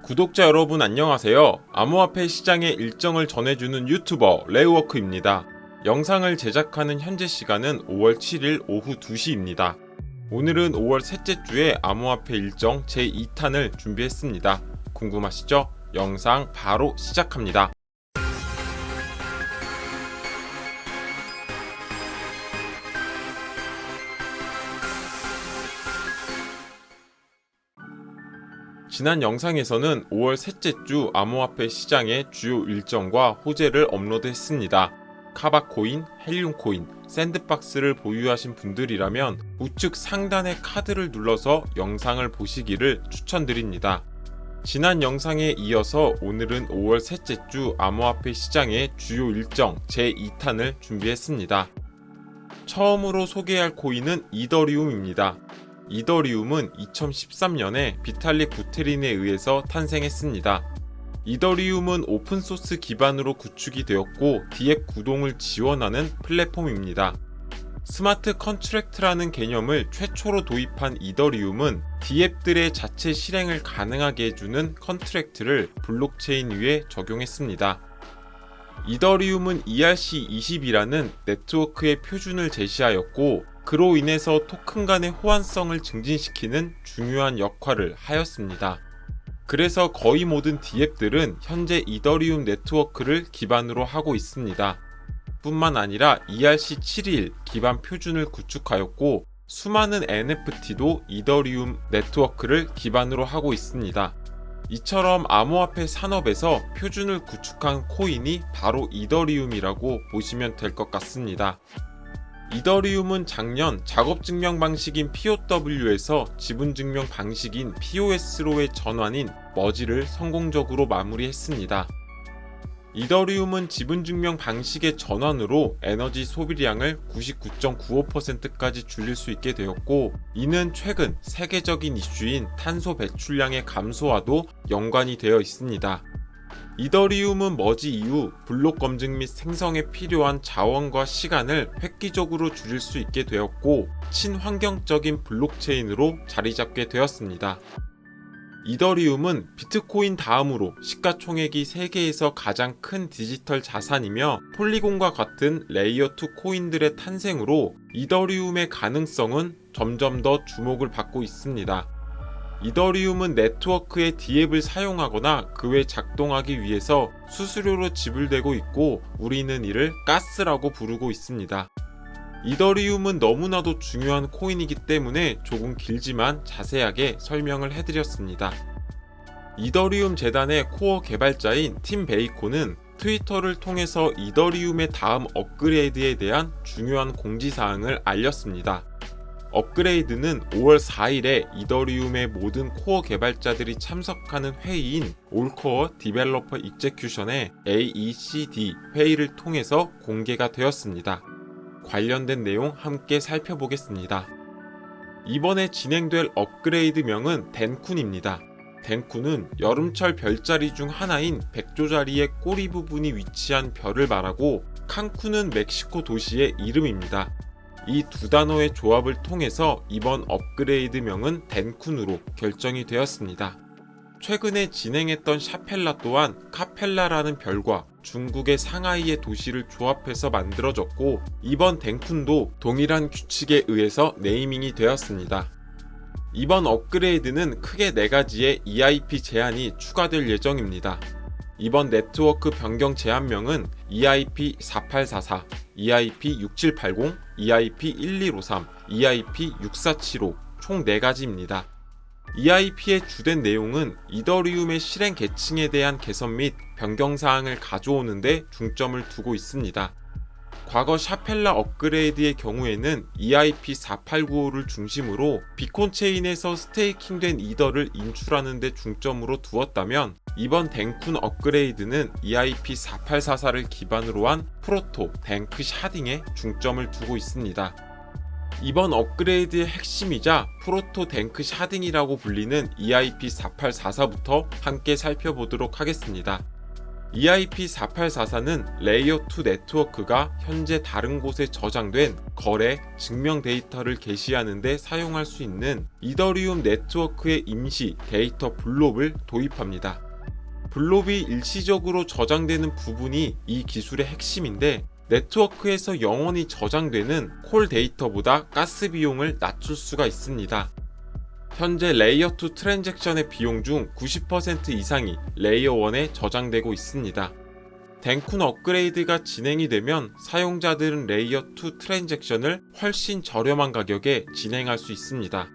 구독자 여러분 안녕하세요. 암호화폐 시장의 일정을 전해주는 유튜버 레우워크입니다. 영상을 제작하는 현재 시간은 5월 7일 오후 2시입니다. 오늘은 5월 셋째 주에 암호화폐 일정 제2탄을 준비했습니다. 궁금하시죠? 영상 바로 시작합니다. 지난 영상에서는 5월 셋째 주 암호화폐 시장의 주요 일정과 호재를 업로드했습니다. 카바코인, 헬륨코인, 샌드박스를 보유하신 분들이라면 우측 상단의 카드를 눌러서 영상을 보시기를 추천드립니다. 지난 영상에 이어서 오늘은 5월 셋째 주 암호화폐 시장의 주요 일정 제2탄을 준비했습니다. 처음으로 소개할 코인은 이더리움입니다. 이더리움은 2013년에 비탈릭 부테린에 의해서 탄생했습니다. 이더리움은 오픈소스 기반으로 구축이 되었고 디앱 구동을 지원하는 플랫폼입니다. 스마트 컨트랙트라는 개념을 최초로 도입한 이더리움은 디앱들의 자체 실행을 가능하게 해주는 컨트랙트를 블록체인 위에 적용했습니다. 이더리움은 ERC20이라는 네트워크의 표준을 제시하였고 그로 인해서 토큰 간의 호환성을 증진시키는 중요한 역할을 하였습니다. 그래서 거의 모든 디앱들은 현재 이더리움 네트워크를 기반으로 하고 있습니다. 뿐만 아니라 ERC721 기반 표준을 구축하였고 수많은 NFT도 이더리움 네트워크를 기반으로 하고 있습니다. 이처럼 암호화폐 산업에서 표준을 구축한 코인이 바로 이더리움이라고 보시면 될 것 같습니다. 이더리움은 작년 작업증명 방식인 POW에서 지분증명 방식인 POS로의 전환인 머지를 성공적으로 마무리했습니다. 이더리움은 지분증명 방식의 전환으로 에너지 소비량을 99.95%까지 줄일 수 있게 되었고 이는 최근 세계적인 이슈인 탄소 배출량의 감소와도 연관이 되어 있습니다. 이더리움은 머지 이후 블록 검증 및 생성에 필요한 자원과 시간을 획기적으로 줄일 수 있게 되었고 친환경적인 블록체인으로 자리잡게 되었습니다. 이더리움은 비트코인 다음으로 시가총액이 세계에서 가장 큰 디지털 자산이며 폴리곤과 같은 레이어2 코인들의 탄생으로 이더리움의 가능성은 점점 더 주목을 받고 있습니다. 이더리움은 네트워크의 디앱을 사용하거나 그 외 작동하기 위해서 수수료로 지불되고 있고 우리는 이를 가스라고 부르고 있습니다. 이더리움은 너무나도 중요한 코인이기 때문에 조금 길지만 자세하게 설명을 해드렸습니다. 이더리움 재단의 코어 개발자인 팀 베이코는 트위터를 통해서 이더리움의 다음 업그레이드에 대한 중요한 공지사항을 알렸습니다. 업그레이드는 5월 4일에 이더리움의 모든 코어 개발자들이 참석하는 회의인 올코어 디벨로퍼 익제큐션의 AECD 회의를 통해서 공개가 되었습니다. 관련된 내용 함께 살펴보겠습니다. 이번에 진행될 업그레이드명은 덴쿤입니다. 덴쿤은 여름철 별자리 중 하나인 백조자리의 꼬리 부분이 위치한 별을 말하고 칸쿤은 멕시코 도시의 이름입니다. 이 두 단어의 조합을 통해서 이번 업그레이드명은 덴쿤으로 결정이 되었습니다. 최근에 진행했던 샤펠라 또한 카펠라라는 별과 중국의 상하이의 도시를 조합해서 만들어졌고 이번 덴쿤도 동일한 규칙에 의해서 네이밍이 되었습니다. 이번 업그레이드는 크게 4가지의 EIP 제한이 추가될 예정입니다. 이번 네트워크 변경 제한명은 EIP4844, EIP6780, EIP1253, EIP6475 총 4가지입니다. EIP의 주된 내용은 이더리움의 실행 계층에 대한 개선 및 변경사항을 가져오는 데 중점을 두고 있습니다. 과거 샤펠라 업그레이드의 경우에는 EIP4895를 중심으로 비콘 체인에서 스테이킹된 이더를 인출하는 데 중점으로 두었다면 이번 덴쿤 업그레이드는 EIP4844를 기반으로 한 프로토 덴크 샤딩에 중점을 두고 있습니다. 이번 업그레이드의 핵심이자 프로토 덴크 샤딩이라고 불리는 EIP4844부터 함께 살펴보도록 하겠습니다. EIP4844는 레이어 2 네트워크가 현재 다른 곳에 저장된 거래, 증명 데이터를 게시하는 데 사용할 수 있는 이더리움 네트워크의 임시 데이터 블록을 도입합니다. 블록이 일시적으로 저장되는 부분이 이 기술의 핵심인데, 네트워크에서 영원히 저장되는 콜 데이터보다 가스 비용을 낮출 수가 있습니다. 현재 레이어 2 트랜잭션의 비용 중 90% 이상이 레이어 1에 저장되고 있습니다. 덴쿤 업그레이드가 진행이 되면 사용자들은 레이어 2 트랜잭션을 훨씬 저렴한 가격에 진행할 수 있습니다.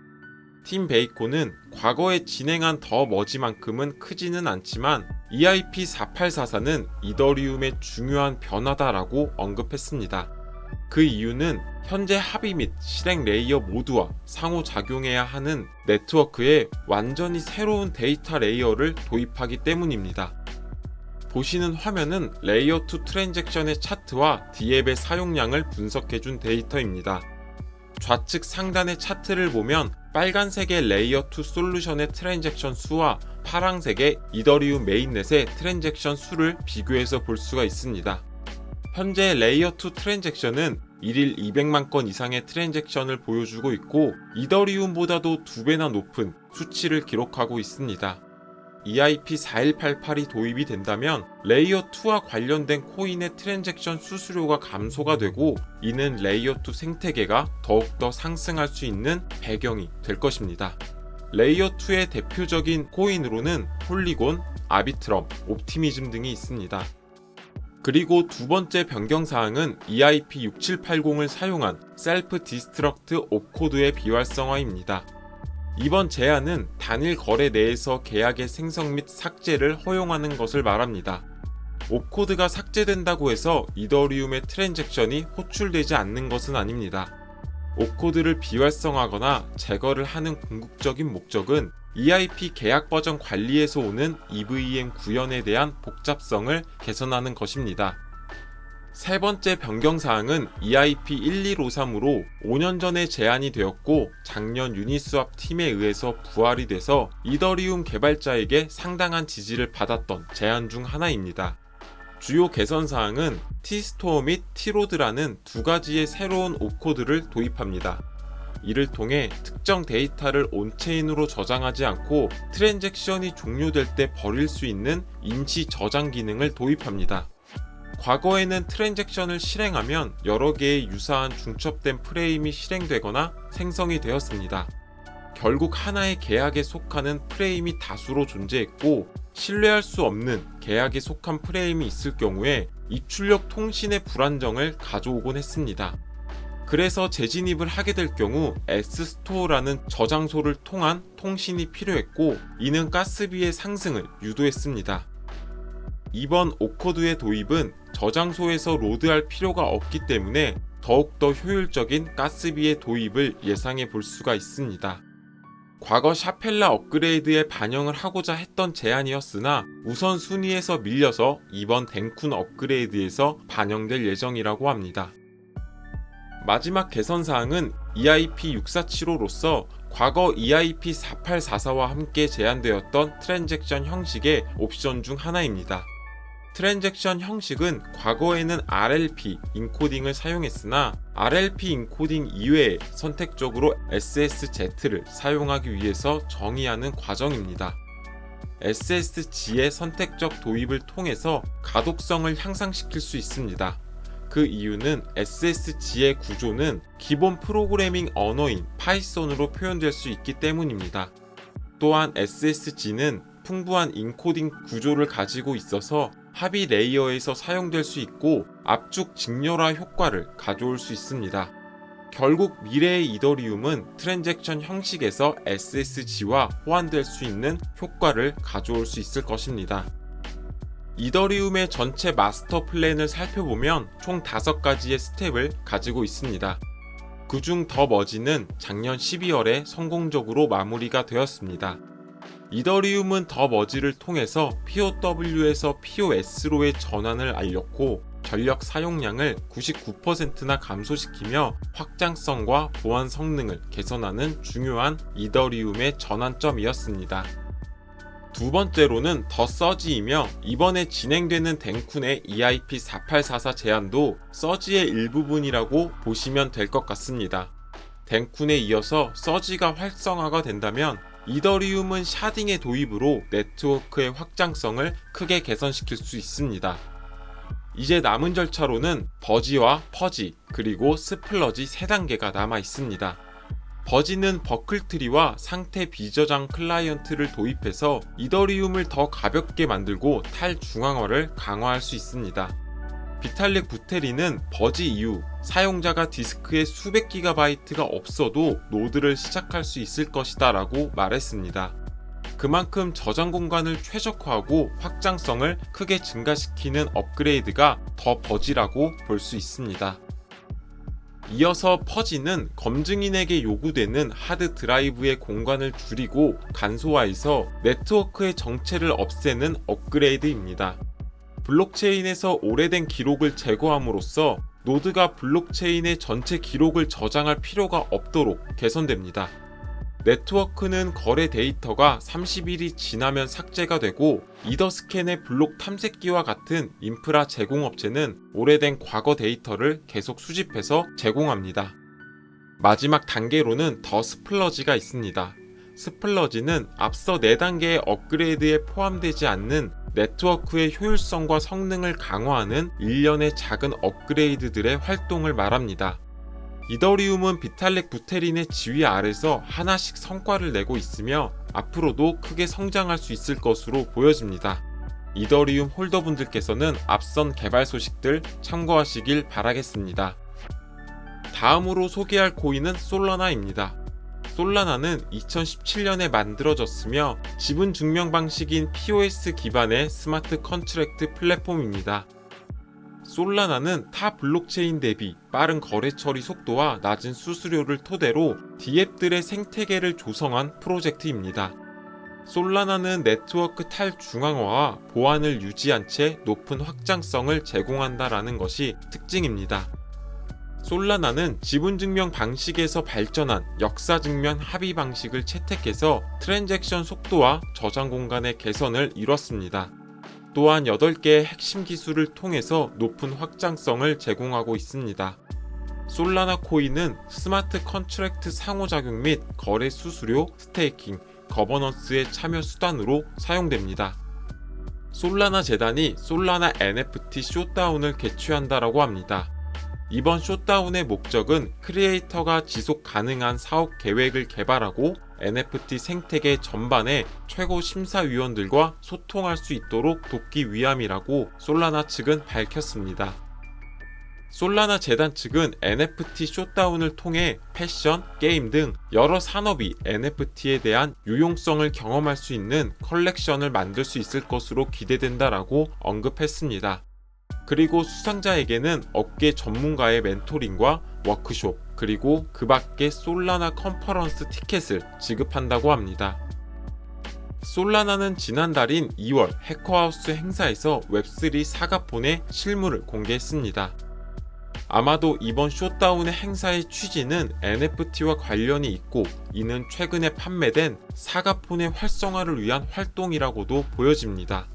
팀 베이콘은 과거에 진행한 더 머지만큼은 크지는 않지만 EIP4844는 이더리움의 중요한 변화다라고 언급했습니다. 그 이유는 현재 합의 및 실행 레이어 모두와 상호작용해야 하는 네트워크에 완전히 새로운 데이터 레이어를 도입하기 때문입니다. 보시는 화면은 레이어 2 트랜잭션의 차트와 D앱의 사용량을 분석해준 데이터입니다. 좌측 상단의 차트를 보면 빨간색의 레이어 2 솔루션의 트랜잭션 수와 파란색의 이더리움 메인넷의 트랜잭션 수를 비교해서 볼 수가 있습니다. 현재 레이어 2 트랜잭션은 1일 200만 건 이상의 트랜잭션을 보여주고 있고 이더리움보다도 2배나 높은 수치를 기록하고 있습니다. EIP4188이 도입이 된다면 레이어 2와 관련된 코인의 트랜잭션 수수료가 감소가 되고, 이는 레이어 2 생태계가 더욱더 상승할 수 있는 배경이 될 것입니다. 레이어 2의 대표적인 코인으로는 폴리곤, 아비트럼, 옵티미즘 등이 있습니다. 그리고 두 번째 변경사항은 EIP6780을 사용한 셀프 디스트럭트 옵코드의 비활성화입니다. 이번 제안은 단일 거래 내에서 계약의 생성 및 삭제를 허용하는 것을 말합니다. 옵코드가 삭제된다고 해서 이더리움의 트랜잭션이 호출되지 않는 것은 아닙니다. 옵코드를 비활성화하거나 제거를 하는 궁극적인 목적은 EIP 계약 버전 관리에서 오는 EVM 구현에 대한 복잡성을 개선하는 것입니다. 세 번째 변경사항은 EIP1153으로 5년 전에 제안이 되었고 작년 유니스왑 팀에 의해서 부활이 돼서 이더리움 개발자에게 상당한 지지를 받았던 제안 중 하나입니다. 주요 개선사항은 T스토어 및 T로드라는 두 가지의 새로운 옵코드를 도입합니다. 이를 통해 특정 데이터를 온체인으로 저장하지 않고 트랜잭션이 종료될 때 버릴 수 있는 임시 저장 기능을 도입합니다. 과거에는 트랜잭션을 실행하면 여러 개의 유사한 중첩된 프레임이 실행되거나 생성이 되었습니다. 결국 하나의 계약에 속하는 프레임이 다수로 존재했고, 신뢰할 수 없는 계약에 속한 프레임이 있을 경우에 입출력 통신의 불안정을 가져오곤 했습니다. 그래서 재진입을 하게 될 경우 S스토어라는 저장소를 통한 통신이 필요했고, 이는 가스비의 상승을 유도했습니다. 이번 옵코드의 도입은 저장소에서 로드할 필요가 없기 때문에 더욱더 효율적인 가스비의 도입을 예상해 볼 수가 있습니다. 과거 샤펠라 업그레이드에 반영을 하고자 했던 제안이었으나 우선순위에서 밀려서 이번 덴쿤 업그레이드에서 반영될 예정이라고 합니다. 마지막 개선사항은 EIP6475로서 과거 EIP4844와 함께 제안되었던 트랜잭션 형식의 옵션 중 하나입니다. 트랜잭션 형식은 과거에는 RLP 인코딩을 사용했으나 RLP 인코딩 이외에 선택적으로 SSZ를 사용하기 위해서 정의하는 과정입니다. SSG의 선택적 도입을 통해서 가독성을 향상시킬 수 있습니다. 그 이유는 SSG의 구조는 기본 프로그래밍 언어인 파이썬으로 표현될 수 있기 때문입니다. 또한 SSG는 풍부한 인코딩 구조를 가지고 있어서 합의 레이어에서 사용될 수 있고 압축 직렬화 효과를 가져올 수 있습니다. 결국 미래의 이더리움은 트랜잭션 형식에서 SSG와 호환될 수 있는 효과를 가져올 수 있을 것입니다. 이더리움의 전체 마스터 플랜을 살펴보면 총 5가지의 스텝을 가지고 있습니다. 그중 더 머지는 작년 12월에 성공적으로 마무리가 되었습니다. 이더리움은 더 머지를 통해서 POW에서 POS로의 전환을 알렸고 전력 사용량을 99%나 감소시키며 확장성과 보안 성능을 개선하는 중요한 이더리움의 전환점이었습니다. 두 번째로는 더 서지이며 이번에 진행되는 댕쿤의 EIP4844 제안도 서지의 일부분이라고 보시면 될 것 같습니다. 댕쿤에 이어서 서지가 활성화가 된다면 이더리움은 샤딩의 도입으로 네트워크의 확장성을 크게 개선시킬 수 있습니다. 이제 남은 절차로는 버지와 퍼지 그리고 스플러지 3단계가 남아 있습니다. 버지는 버클트리와 상태 비저장 클라이언트를 도입해서 이더리움을 더 가볍게 만들고 탈중앙화를 강화할 수 있습니다. 비탈릭 부테리는 버지 이후 사용자가 디스크에 수백 기가바이트가 없어도 노드를 시작할 수 있을 것이다 라고 말했습니다. 그만큼 저장 공간을 최적화하고 확장성을 크게 증가시키는 업그레이드가 더 버지라고 볼 수 있습니다. 이어서 퍼지는 검증인에게 요구되는 하드 드라이브의 공간을 줄이고 간소화해서 네트워크의 정체를 없애는 업그레이드입니다. 블록체인에서 오래된 기록을 제거함으로써 노드가 블록체인의 전체 기록을 저장할 필요가 없도록 개선됩니다. 네트워크는 거래 데이터가 30일이 지나면 삭제가 되고 이더스캔의 블록 탐색기와 같은 인프라 제공업체는 오래된 과거 데이터를 계속 수집해서 제공합니다. 마지막 단계로는 더 스플러지가 있습니다. 스플러지는 앞서 4단계의 업그레이드에 포함되지 않는 네트워크의 효율성과 성능을 강화하는 일련의 작은 업그레이드들의 활동을 말합니다. 이더리움은 비탈릭 부테린의 지휘 아래서 하나씩 성과를 내고 있으며 앞으로도 크게 성장할 수 있을 것으로 보여집니다. 이더리움 홀더분들께서는 앞선 개발 소식들 참고하시길 바라겠습니다. 다음으로 소개할 코인은 솔라나입니다. 솔라나는 2017년에 만들어졌으며 지분 증명 방식인 POS 기반의 스마트 컨트랙트 플랫폼입니다. 솔라나는 타 블록체인 대비 빠른 거래 처리 속도와 낮은 수수료를 토대로 D앱들의 생태계를 조성한 프로젝트입니다. 솔라나는 네트워크 탈중앙화와 보안을 유지한 채 높은 확장성을 제공한다라는 것이 특징입니다. 솔라나는 지분증명 방식에서 발전한 역사증명 합의 방식을 채택해서 트랜잭션 속도와 저장 공간의 개선을 이뤘습니다. 또한 8개의 핵심 기술을 통해서 높은 확장성을 제공하고 있습니다. 솔라나 코인은 스마트 컨트랙트 상호작용 및 거래 수수료, 스테이킹, 거버넌스의 참여 수단으로 사용됩니다. 솔라나 재단이 솔라나 NFT 쇼다운을 개최한다라고 합니다. 이번 쇼다운의 목적은 크리에이터가 지속 가능한 사업 계획을 개발하고 NFT 생태계 전반의 최고 심사위원들과 소통할 수 있도록 돕기 위함이라고 솔라나 측은 밝혔습니다. 솔라나 재단 측은 NFT 쇼다운을 통해 패션, 게임 등 여러 산업이 NFT에 대한 유용성을 경험할 수 있는 컬렉션을 만들 수 있을 것으로 기대된다라고 언급했습니다. 그리고 수상자에게는 업계 전문가의 멘토링과 워크숍, 그리고 그 밖에 솔라나 컨퍼런스 티켓을 지급한다고 합니다. 솔라나는 지난달인 2월 해커하우스 행사에서 웹3 사과폰의 실물을 공개했습니다. 아마도 이번 쇼다운의 행사의 취지는 NFT와 관련이 있고 이는 최근에 판매된 사과폰의 활성화를 위한 활동이라고도 보여집니다.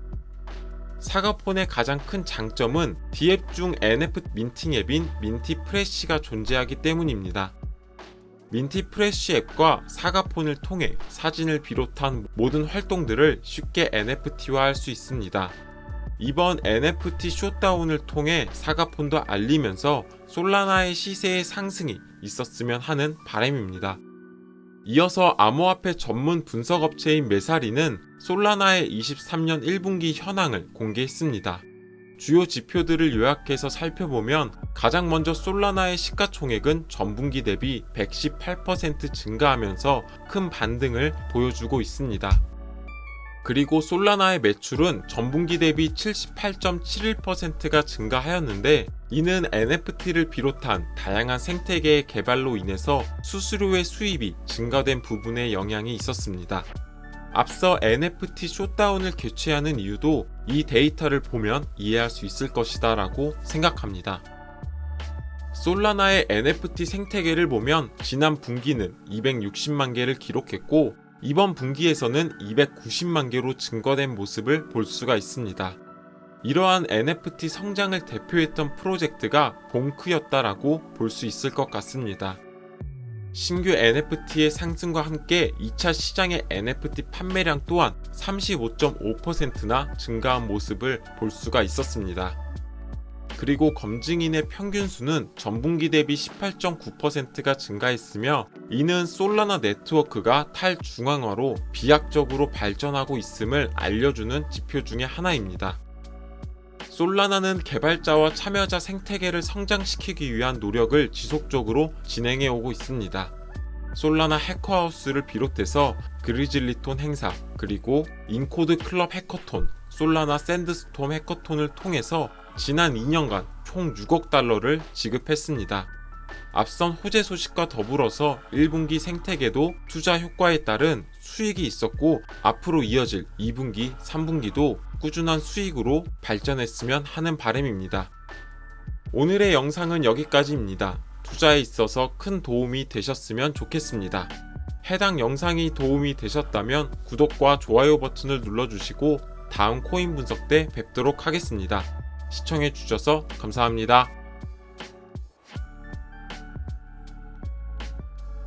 사과폰의 가장 큰 장점은 D앱 중 NFT 민팅 앱인 민티프레쉬가 존재하기 때문입니다. 민티프레쉬 앱과 사과폰을 통해 사진을 비롯한 모든 활동들을 쉽게 NFT화할 수 있습니다. 이번 NFT 쇼다운을 통해 사과폰도 알리면서 솔라나의 시세의 상승이 있었으면 하는 바람입니다. 이어서 암호화폐 전문 분석업체인 메사리는 솔라나의 23년 1분기 현황을 공개했습니다. 주요 지표들을 요약해서 살펴보면 가장 먼저 솔라나의 시가총액은 전분기 대비 118% 증가하면서 큰 반등을 보여주고 있습니다. 그리고 솔라나의 매출은 전분기 대비 78.71%가 증가하였는데 이는 NFT를 비롯한 다양한 생태계의 개발로 인해서 수수료의 수입이 증가된 부분에 영향이 있었습니다. 앞서 NFT 쇼다운을 개최하는 이유도 이 데이터를 보면 이해할 수 있을 것이다 라고 생각합니다. 솔라나의 NFT 생태계를 보면 지난 분기는 260만 개를 기록했고 이번 분기에서는 290만 개로 증가된 모습을 볼 수가 있습니다. 이러한 NFT 성장을 대표했던 프로젝트가 봉크였다라고 볼 수 있을 것 같습니다. 신규 NFT의 상승과 함께 2차 시장의 NFT 판매량 또한 35.5%나 증가한 모습을 볼 수가 있었습니다. 그리고 검증인의 평균 수는 전분기 대비 18.9%가 증가했으며, 이는 솔라나 네트워크가 탈중앙화로 비약적으로 발전하고 있음을 알려주는 지표 중의 하나입니다. 솔라나는 개발자와 참여자 생태계를 성장시키기 위한 노력을 지속적으로 진행해 오고 있습니다. 솔라나 해커하우스를 비롯해서 그리즐리톤 행사, 그리고 인코드 클럽 해커톤, 솔라나 샌드스톰 해커톤을 통해서 지난 2년간 총 6억 달러를 지급했습니다. 앞선 호재 소식과 더불어서 1분기 생태계도 투자 효과에 따른 수익이 있었고, 앞으로 이어질 2분기, 3분기도 꾸준한 수익으로 발전했으면 하는 바람입니다. 오늘의 영상은 여기까지입니다. 투자에 있어서 큰 도움이 되셨으면 좋겠습니다. 해당 영상이 도움이 되셨다면 구독과 좋아요 버튼을 눌러주시고 다음 코인 분석 때 뵙도록 하겠습니다. 시청해주셔서 감사합니다.